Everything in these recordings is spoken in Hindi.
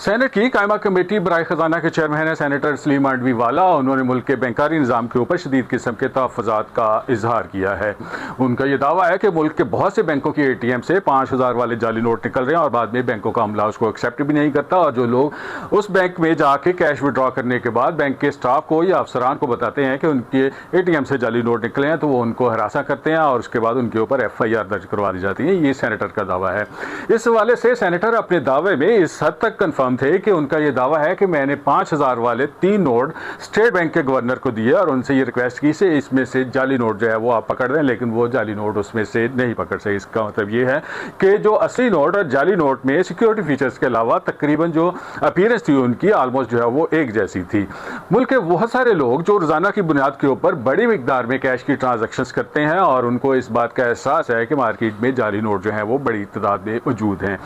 सेनेट की कायमा कमेटी बराए खजाना के चेयरमैन है सेनेटर सलीम आंडवी वाला। उन्होंने मुल्क के बैंकारी निज़ाम के ऊपर शदीद किस्म के तहफ़्फ़ुज़ात का इजहार किया है। उनका यह दावा है कि मुल्क के बहुत से बैंकों की ATM से 5,000 वाले जाली नोट निकल रहे हैं और बाद में बैंकों का अमला उसको एक्सेप्ट भी नहीं करता, और जो लोग उस बैंक में जाके कैश विड्रॉ करने के बाद बैंक के स्टाफ को या अफसरान को बताते हैं कि उनके ATM से जाली नोट निकले हैं तो वो उनको हरासा करते हैं और उसके बाद उनके ऊपर FIR दर्ज करवा दी जाती है। ये सेनेटर का दावा है। इस हवाले से सेनेटर अपने दावे में इस हद तक कन्फर्म थे कि उनका यह दावा है कि मैंने 5,000 वाले 3 नोट स्टेट बैंक के गवर्नर को दिए और उनसे ये रिक्वेस्ट की से इसमें से जाली नोट जो है वो आप पकड़ दें, लेकिन वो जाली नोट उसमें से नहीं पकड़ सके। इसका मतलब ये है कि जो असली नोट और जाली नोट में सिक्योरिटी फीचर्स के अलावा तकरीबन जो अपीयरेंस थी उनकी ऑलमोस्ट जो है वो एक जैसी थी। मुल्क के बहुत सारे लोग जो रोजाना की बुनियाद के ऊपर बड़ी मिकदार में कैश की ट्रांजैक्शंस करते हैं और उनको इस बात का एहसास है कि मार्केट में जाली नोट जो है वो बड़ी तादाद में मौजूद हैं।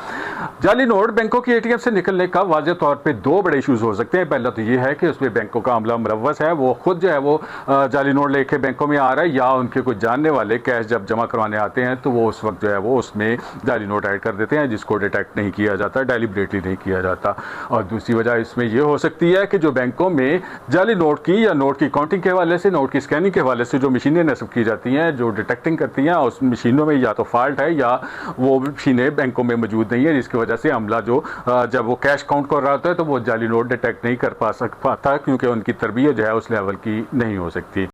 जाली नोट बैंकों की ATM से निकलने का वाज़ेह तौर पे 2 बड़े इशूज़ हो सकते हैं। पहला तो ये है कि उसमें बैंकों का अमला मुलव्वस है, वो खुद जो है वो जाली नोट लेके बैंकों में आ रहा है, या उनके कुछ जानने वाले कैश जब जमा करवाने आते हैं तो वो उस वक्त जो है वो उसमें जाली नोट ऐड कर देते हैं जिसको डिटेक्ट नहीं किया जाता, डेलिब्रेटली नहीं किया जाता। और दूसरी वजह इसमें यह हो सकती है कि जो बैंकों में जाली नोट की या नोट की काउंटिंग के हवाले से, नोट की स्कैनिंग के हवाले से जो मशीनें नस्ब की जाती हैं, जो डिटेक्टिंग करती हैं, उस मशीनों में या तो फॉल्ट है या वो मशीनें बैंकों में मौजूद नहीं है, जिसकी वजह से अमला जो जब वो कैश काउंट कर रहा होता है तो वो जाली नोट डिटेक्ट नहीं कर पाता क्योंकि उनकी तरबियत जो है उस लेवल की नहीं हो सकती।